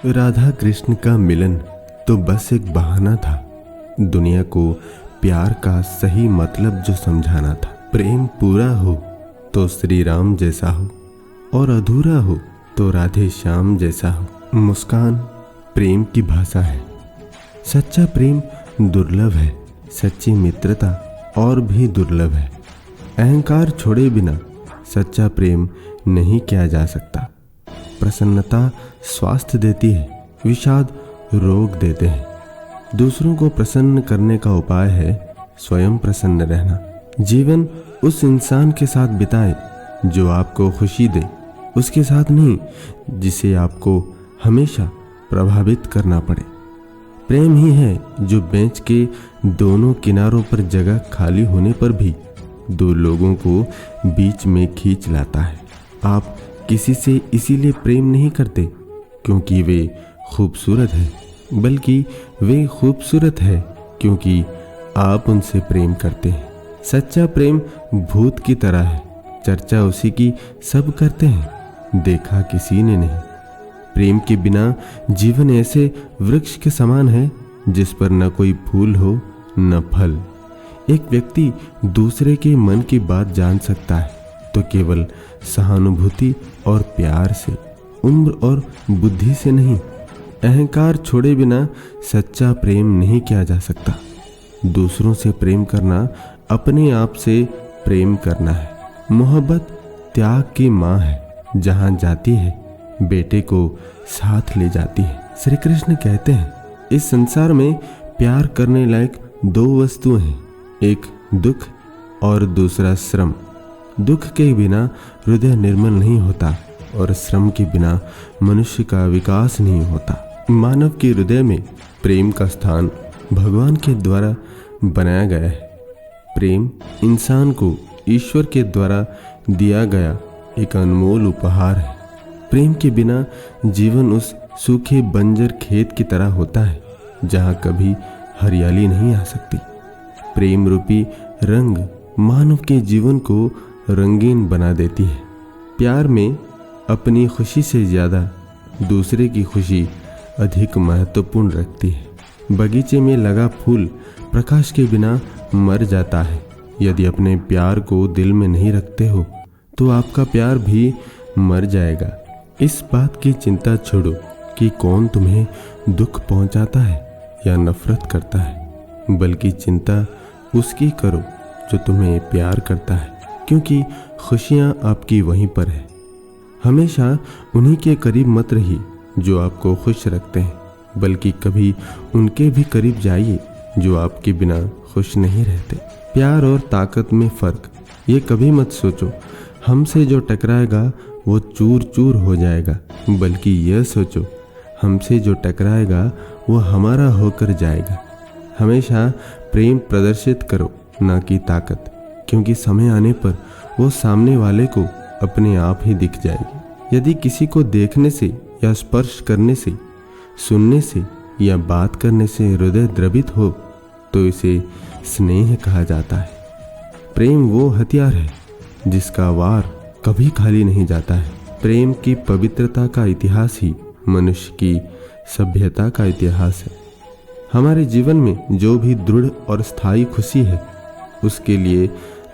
राधा कृष्ण का मिलन तो बस एक बहाना था, दुनिया को प्यार का सही मतलब जो समझाना था। प्रेम पूरा हो तो श्री राम जैसा हो और अधूरा हो तो राधे श्याम जैसा हो। मुस्कान प्रेम की भाषा है, सच्चा प्रेम दुर्लभ है, सच्ची मित्रता और भी दुर्लभ है। अहंकार छोड़े बिना सच्चा प्रेम नहीं किया जा सकता। प्रसन्नता स्वास्थ्य देती है, विषाद रोग देते हैं। दूसरों को प्रसन्न करने का उपाय है स्वयं प्रसन्न रहना। जीवन उस इंसान के साथ बिताए जो आपको खुशी दे, उसके साथ नहीं जिसे आपको हमेशा प्रभावित करना पड़े। प्रेम ही है जो बेंच के दोनों किनारों पर जगह खाली होने पर भी दो लोगों को बीच में खींच लाता है। आप किसी से इसीलिए प्रेम नहीं करते क्योंकि वे खूबसूरत है, बल्कि वे खूबसूरत है क्योंकि आप उनसे प्रेम करते हैं। सच्चा प्रेम भूत की तरह है, चर्चा उसी की सब करते हैं, देखा किसी ने नहीं। प्रेम के बिना जीवन ऐसे वृक्ष के समान है जिस पर न कोई फूल हो न फल। एक व्यक्ति दूसरे के मन की बात जान सकता है तो केवल सहानुभूति और प्यार से, उम्र और बुद्धि से नहीं। अहंकार छोड़े बिना सच्चा प्रेम नहीं किया जा सकता। दूसरों से प्रेम करना अपने आप से प्रेम करना है। मोहब्बत त्याग की माँ है, जहाँ जाती है बेटे को साथ ले जाती है। श्री कृष्ण कहते हैं इस संसार में प्यार करने लायक दो वस्तुएं हैं, एक दुख और दूसरा श्रम। दुख के बिना हृदय निर्मल नहीं होता और श्रम के बिना मनुष्य का विकास नहीं होता। मानव के हृदय में प्रेम का स्थान भगवान के द्वारा बनाया गया है। प्रेम इंसान को ईश्वर के द्वारा दिया गया एक अनमोल उपहार है। प्रेम के बिना जीवन उस सूखे बंजर खेत की तरह होता है जहाँ कभी हरियाली नहीं आ सकती। प्रेम रूपी रंग मानव के जीवन को रंगीन बना देती है। प्यार में अपनी खुशी से ज़्यादा दूसरे की खुशी अधिक महत्वपूर्ण रखती है। बगीचे में लगा फूल प्रकाश के बिना मर जाता है। यदि अपने प्यार को दिल में नहीं रखते हो तो आपका प्यार भी मर जाएगा। इस बात की चिंता छोड़ो कि कौन तुम्हें दुख पहुंचाता है या नफरत करता है, बल्कि चिंता उसकी करो जो तुम्हें प्यार करता है, क्योंकि खुशियां आपकी वहीं पर है। हमेशा उन्हीं के करीब मत रहिए जो आपको खुश रखते हैं, बल्कि कभी उनके भी करीब जाइए जो आपके बिना खुश नहीं रहते। प्यार और ताकत में फ़र्क ये कभी मत सोचो हमसे जो टकराएगा वो चूर चूर हो जाएगा, बल्कि यह सोचो हमसे जो टकराएगा वो हमारा होकर जाएगा। हमेशा प्रेम प्रदर्शित करो, ना कि ताकत, क्योंकि समय आने पर वो सामने वाले को अपने आप ही दिख जाएगी। यदि किसी को देखने से या स्पर्श करने से, सुनने से या बात करने से हृदय द्रवित हो तो इसे स्नेह कहा जाता है। प्रेम वो हथियार है जिसका वार कभी खाली नहीं जाता है। प्रेम की पवित्रता का इतिहास ही मनुष्य की सभ्यता का इतिहास है। हमारे जीवन में जो भी दृढ़ और स्थायी खुशी है उसके लिए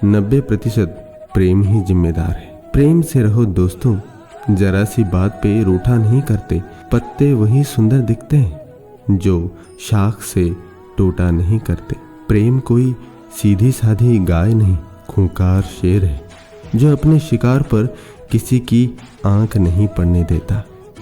90% प्रेम ही जिम्मेदार है। प्रेम से रहो दोस्तों, जरा सी बात पे रूठा नहीं करते। पत्ते वही सुंदर दिखते हैं जो शाख से टूटा नहीं करते। प्रेम कोई सीधी साधी गाय नहीं, खूंखार शेर है जो अपने शिकार पर किसी की आंख नहीं पड़ने देता।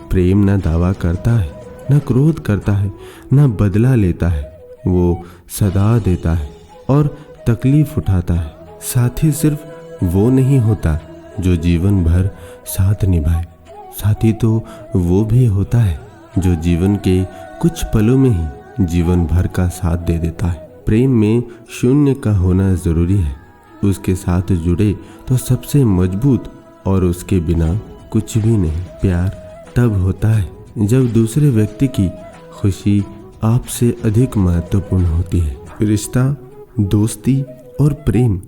प्रेम न दावा करता है, न क्रोध करता है, न बदला लेता है। वो सदा देता है और तकलीफ उठाता है। साथी सिर्फ वो नहीं होता जो जीवन भर साथ निभाए, साथी तो वो भी होता है जो जीवन के कुछ पलों में ही जीवन भर का साथ दे देता है। प्रेम में शून्य का होना जरूरी है। उसके साथ जुड़े तो सबसे मजबूत और उसके बिना कुछ भी नहीं। प्यार तब होता है जब दूसरे व्यक्ति की खुशी आपसे अधिक महत्वपूर्ण होती है। रिश्ता, दोस्ती और प्रेम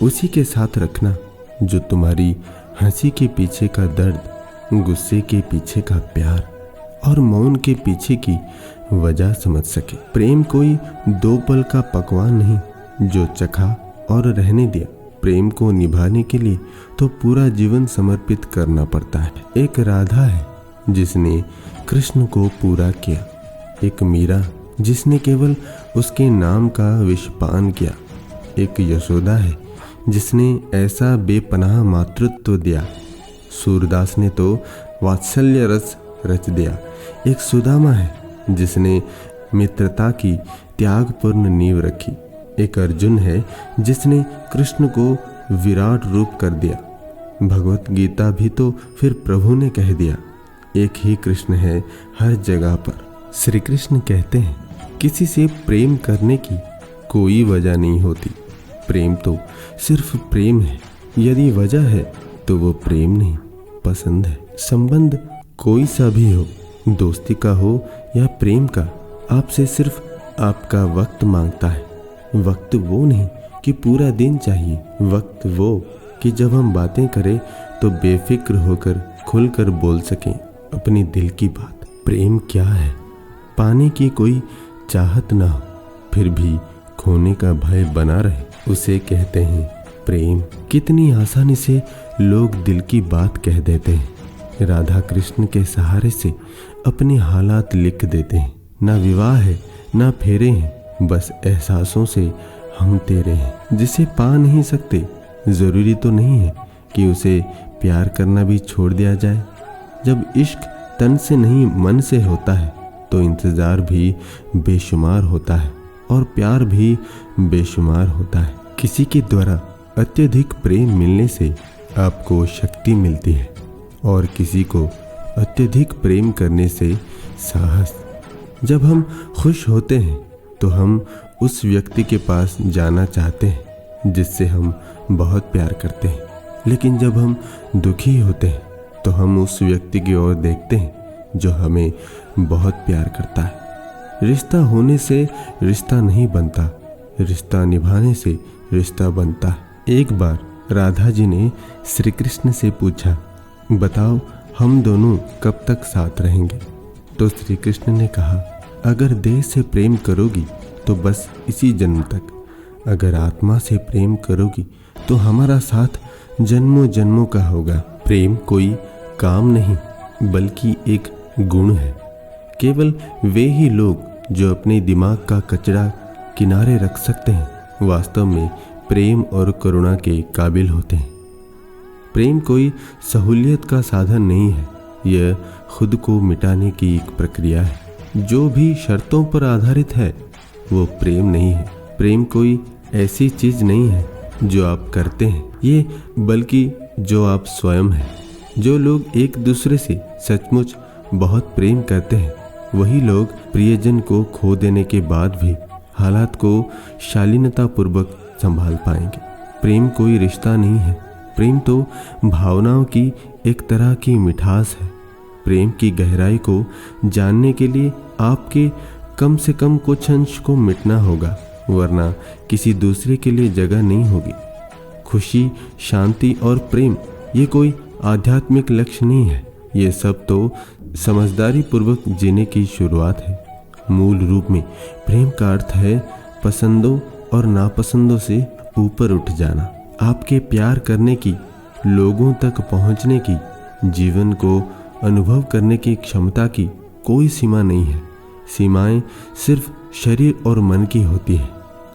उसी के साथ रखना जो तुम्हारी हंसी के पीछे का दर्द, गुस्से के पीछे का प्यार और मौन के पीछे की वजह समझ सके। प्रेम कोई 2 पल का पकवान नहीं जो चखा और रहने दिया। प्रेम को निभाने के लिए तो पूरा जीवन समर्पित करना पड़ता है। एक राधा है जिसने कृष्ण को पूरा किया, एक मीरा जिसने केवल उसके नाम का विषपान किया, एक यशोदा है जिसने ऐसा बेपनाह मातृत्व दिया, सूरदास ने तो वात्सल्य रस रच दिया, एक सुदामा है जिसने मित्रता की त्यागपूर्ण नींव रखी, एक अर्जुन है जिसने कृष्ण को विराट रूप कर दिया। भगवत गीता भी तो फिर प्रभु ने कह दिया, एक ही कृष्ण है हर जगह पर। श्री कृष्ण कहते हैं, किसी से प्रेम करने की कोई वजह नहीं होती, प्रेम तो सिर्फ प्रेम है। यदि वजह है तो वो प्रेम नहीं, पसंद है। संबंध कोई सा भी हो, दोस्ती का हो या प्रेम का, आपसे सिर्फ आपका वक्त मांगता है। वक्त वो नहीं कि पूरा दिन चाहिए, वक्त वो कि जब हम बातें करें तो बेफिक्र होकर खुलकर बोल सकें अपनी दिल की बात। प्रेम क्या है? पाने की कोई चाहत ना हो फिर भी खोने का भय बना रहे, उसे कहते हैं प्रेम। कितनी आसानी से लोग दिल की बात कह देते हैं, राधा कृष्ण के सहारे से अपने हालात लिख देते हैं। ना विवाह है ना फेरे हैं, बस एहसासों से हम तेरे हैं। जिसे पा नहीं सकते जरूरी तो नहीं है कि उसे प्यार करना भी छोड़ दिया जाए। जब इश्क तन से नहीं मन से होता है तो इंतजार भी बेशुमार होता है और प्यार भी बेशुमार होता है। किसी के द्वारा अत्यधिक प्रेम मिलने से आपको शक्ति मिलती है और किसी को अत्यधिक प्रेम करने से साहस। जब हम खुश होते हैं तो हम उस व्यक्ति के पास जाना चाहते हैं जिससे हम बहुत प्यार करते हैं, लेकिन जब हम दुखी होते हैं तो हम उस व्यक्ति की ओर देखते हैं जो हमें बहुत प्यार करता है। रिश्ता होने से रिश्ता नहीं बनता, रिश्ता निभाने से रिश्ता बनता है। एक बार राधा जी ने श्री कृष्ण से पूछा, बताओ हम दोनों कब तक साथ रहेंगे? तो श्री कृष्ण ने कहा, अगर देह से प्रेम करोगी तो बस इसी जन्म तक, अगर आत्मा से प्रेम करोगी तो हमारा साथ जन्मों जन्मों का होगा। प्रेम कोई काम नहीं बल्कि एक गुण है। केवल वे ही लोग जो अपने दिमाग का कचरा किनारे रख सकते हैं वास्तव में प्रेम और करुणा के काबिल होते हैं। प्रेम कोई सहूलियत का साधन नहीं है, यह खुद को मिटाने की एक प्रक्रिया है। जो भी शर्तों पर आधारित है वो प्रेम नहीं है। प्रेम कोई ऐसी चीज नहीं है जो आप करते हैं, ये बल्कि जो आप स्वयं हैं। जो लोग एक दूसरे से सचमुच बहुत प्रेम करते हैं वही लोग प्रियजन को खो देने के बाद भी हालात को शालीनता पूर्वक संभाल पाएंगे। प्रेम कोई रिश्ता नहीं है, प्रेम तो भावनाओं की एक तरह की मिठास है। प्रेम की गहराई को जानने के लिए आपके कम से कम कुछ अंश को मिटना होगा, वरना किसी दूसरे के लिए जगह नहीं होगी। खुशी, शांति और प्रेम ये कोई आध्यात्मिक लक्ष्य नहीं है, ये सब तो समझदारी पूर्वक जीने की शुरुआत है। मूल रूप में प्रेम का अर्थ है पसंदों और नापसंदों से ऊपर उठ जाना। आपके प्यार करने की, लोगों तक पहुंचने की, जीवन को अनुभव करने की क्षमता की कोई सीमा नहीं है। सीमाएं सिर्फ शरीर और मन की होती है।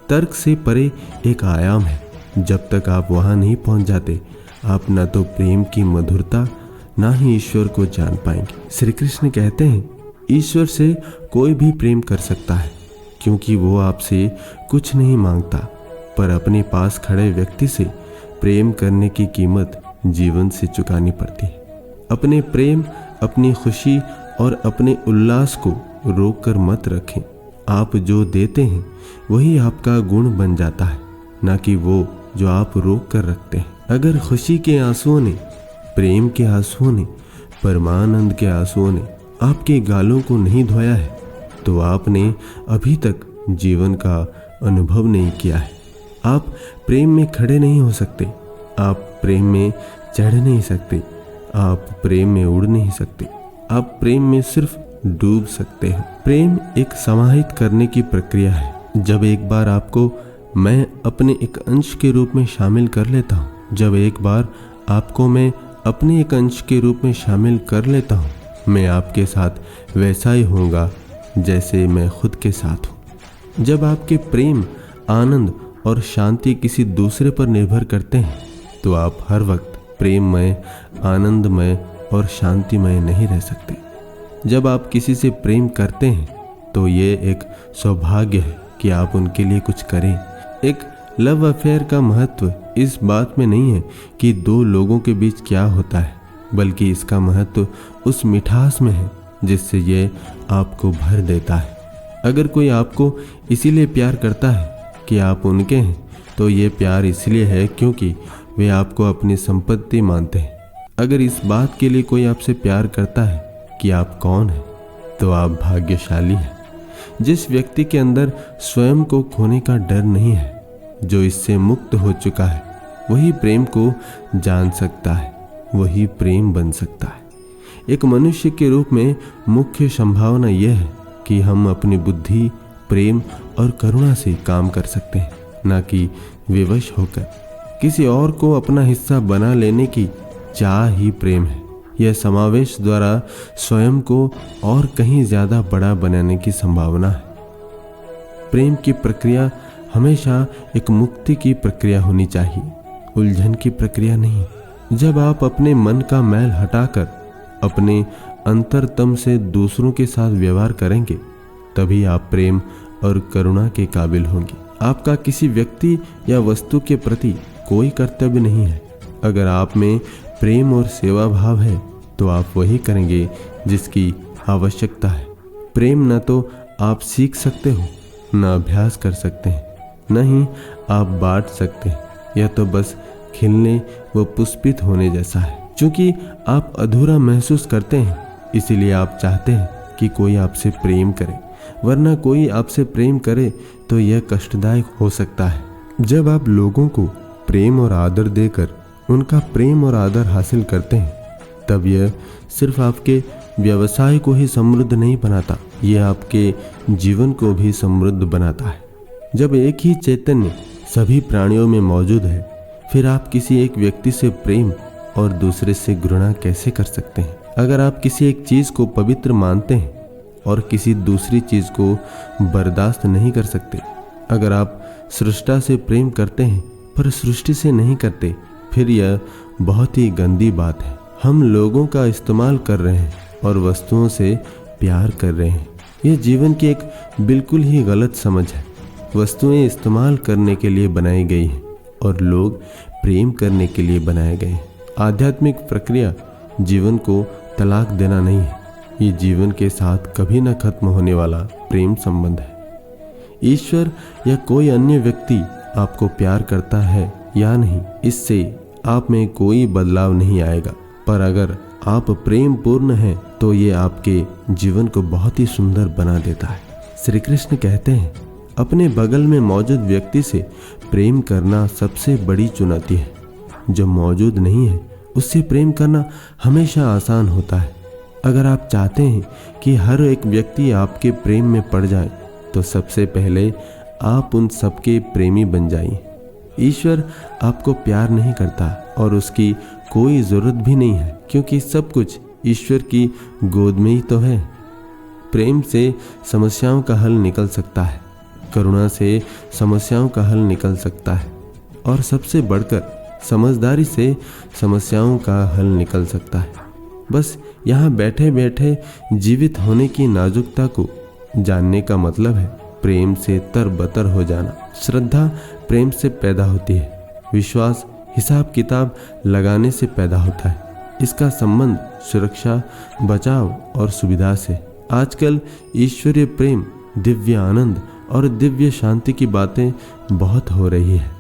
तर्क से परे एक आयाम है। जब तक आप वहां नहीं पहुंच जाते आप न तो प्रेम की मधुरता ना ही ईश्वर को जान पाएंगे। श्री कृष्ण कहते हैं, ईश्वर से कोई भी प्रेम कर सकता है क्योंकि वो आपसे कुछ नहीं मांगता, पर अपने पास खड़े व्यक्ति से प्रेम करने की कीमत जीवन से चुकानी पड़ती है। अपने प्रेम, अपनी खुशी और अपने उल्लास को रोक कर मत रखें। आप जो देते हैं वही आपका गुण बन जाता है, ना कि वो जो आप रोक कर रखते हैं। अगर खुशी के आंसुओं ने, प्रेम के आंसुओं ने, परमानंद के आंसुओं ने आपके गालों को नहीं धोया है तो आपने अभी तक जीवन का अनुभव नहीं किया है। आप प्रेम में खड़े नहीं हो सकते, आप प्रेम में चढ़ नहीं सकते, आप प्रेम में उड़ नहीं सकते। आप प्रेम में सिर्फ डूब सकते हो। प्रेम एक समाहित करने की प्रक्रिया है। जब एक बार आपको मैं अपने एक अंश के रूप में शामिल कर लेता हूँ, जब एक बार आपको मैं अपने एक अंश के रूप में शामिल कर लेता हूँ, मैं आपके साथ वैसा ही होऊंगा जैसे मैं खुद के साथ हूँ। जब आपके प्रेम, आनंद और शांति किसी दूसरे पर निर्भर करते हैं तो आप हर वक्त प्रेममय, आनंदमय और शांतिमय नहीं रह सकते। जब आप किसी से प्रेम करते हैं तो ये एक सौभाग्य है कि आप उनके लिए कुछ करें। एक लव अफेयर का महत्व इस बात में नहीं है कि दो लोगों के बीच क्या होता है, बल्कि इसका महत्व उस मिठास में है जिससे ये आपको भर देता है। अगर कोई आपको इसीलिए प्यार करता है कि आप उनके हैं, तो ये प्यार इसलिए है क्योंकि वे आपको अपनी संपत्ति मानते हैं। अगर इस बात के लिए कोई आपसे प्यार करता है कि आप कौन हैं, तो आप भाग्यशाली हैं। जिस व्यक्ति के अंदर स्वयं को खोने का डर नहीं है, जो इससे मुक्त हो चुका है, वही प्रेम को जान सकता है, वही प्रेम बन सकता है। एक मनुष्य के रूप में मुख्य संभावना यह है कि हम अपनी बुद्धि, प्रेम और करुणा से काम कर सकते हैं, न कि विवश होकर। किसी और को अपना हिस्सा बना लेने की चाह ही प्रेम है। यह समावेश द्वारा स्वयं को और कहीं ज्यादा बड़ा बनाने की संभावना है। प्रेम की प्रक्रिया हमेशा एक मुक्ति की प्रक्रिया होनी चाहिए, उलझन की प्रक्रिया नहीं। जब आप अपने मन का मैल हटाकर अपने अंतरतम से दूसरों के साथ व्यवहार करेंगे, तभी आप प्रेम और करुणा के काबिल होंगे। आपका किसी व्यक्ति या वस्तु के प्रति कोई कर्तव्य नहीं है। अगर आप में प्रेम और सेवा भाव है तो आप वही करेंगे जिसकी आवश्यकता है। प्रेम न तो आप सीख सकते हो, न अभ्यास कर सकते हैं, न ही आप बांट सकते हैं। यह तो बस खिलने व पुष्पित होने जैसा है। क्योंकि आप अधूरा महसूस करते हैं, इसीलिए आप चाहते हैं कि कोई आपसे प्रेम करे, वरना कोई आपसे प्रेम करे तो यह कष्टदायक हो सकता है। जब आप लोगों को प्रेम और आदर देकर उनका प्रेम और आदर हासिल करते हैं, तब यह सिर्फ आपके व्यवसाय को ही समृद्ध नहीं बनाता, यह आपके जीवन को भी समृद्ध बनाता है। जब एक ही चैतन्य सभी प्राणियों में मौजूद है, फिर आप किसी एक व्यक्ति से प्रेम और दूसरे से घृणा कैसे कर सकते हैं? अगर आप किसी एक चीज को पवित्र मानते हैं और किसी दूसरी चीज को बर्दाश्त नहीं कर सकते, अगर आप सृष्टा से प्रेम करते हैं पर सृष्टि से नहीं करते, फिर यह बहुत ही गंदी बात है। हम लोगों का इस्तेमाल कर रहे हैं और वस्तुओं से प्यार कर रहे हैं। यह जीवन की एक बिल्कुल ही गलत समझ है। वस्तुएं इस्तेमाल करने के लिए बनाई गई हैं और लोग प्रेम करने के लिए बनाए गए हैं। आध्यात्मिक प्रक्रिया जीवन को तलाक देना नहीं है, ये जीवन के साथ कभी न खत्म होने वाला प्रेम संबंध है। ईश्वर या कोई अन्य व्यक्ति आपको प्यार करता है या नहीं, इससे आप में कोई बदलाव नहीं आएगा। पर अगर आप प्रेम पूर्ण हैं तो ये आपके जीवन को बहुत ही सुंदर बना देता है। श्री कृष्ण कहते हैं, अपने बगल में मौजूद व्यक्ति से प्रेम करना सबसे बड़ी चुनौती है। जो मौजूद नहीं है उससे प्रेम करना हमेशा आसान होता है। अगर आप चाहते हैं कि हर एक व्यक्ति आपके प्रेम में पड़ जाए, तो सबसे पहले आप उन सबके प्रेमी बन जाइए। ईश्वर आपको प्यार नहीं करता और उसकी कोई जरूरत भी नहीं है, क्योंकि सब कुछ ईश्वर की गोद में ही तो है। प्रेम से समस्याओं का हल निकल सकता है, करुणा से समस्याओं का हल निकल सकता है, और सबसे बढ़कर समझदारी से समस्याओं का हल निकल सकता है। बस यहाँ बैठे बैठे जीवित होने की नाजुकता को जानने का मतलब है प्रेम से तरबतर हो जाना। श्रद्धा प्रेम से पैदा होती है, विश्वास हिसाब किताब लगाने से पैदा होता है। इसका संबंध सुरक्षा, बचाव और सुविधा से। आजकल ईश्वरीय प्रेम, दिव्य आनंद और दिव्य शांति की बातें बहुत हो रही है।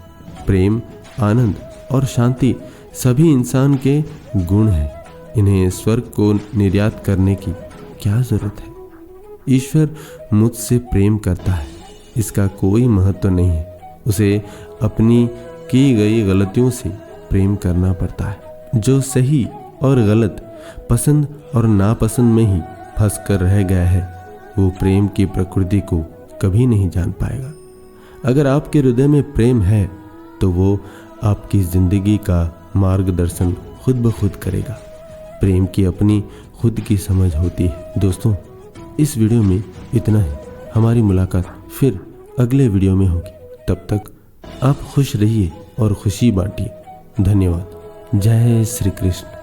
प्रेम, आनंद और शांति सभी इंसान के गुण हैं। इन्हें स्वर्ग को निर्यात करने की क्या जरूरत है? ईश्वर मुझसे प्रेम करता है, इसका कोई महत्व नहीं है। उसे अपनी की गई गलतियों से प्रेम करना पड़ता है। जो सही और गलत, पसंद और नापसंद में ही हंसकर रह गया है वो प्रेम की प्रकृति को कभी नहीं जान पाएगा। अगर आपके हृदय में प्रेम है तो वो आपकी जिंदगी का मार्गदर्शन खुद ब खुद करेगा। प्रेम की अपनी खुद की समझ होती है। दोस्तों, इस वीडियो में इतना ही। हमारी मुलाकात फिर अगले वीडियो में होगी। तब तक आप खुश रहिए और खुशी बांटिए। धन्यवाद। जय श्री कृष्ण।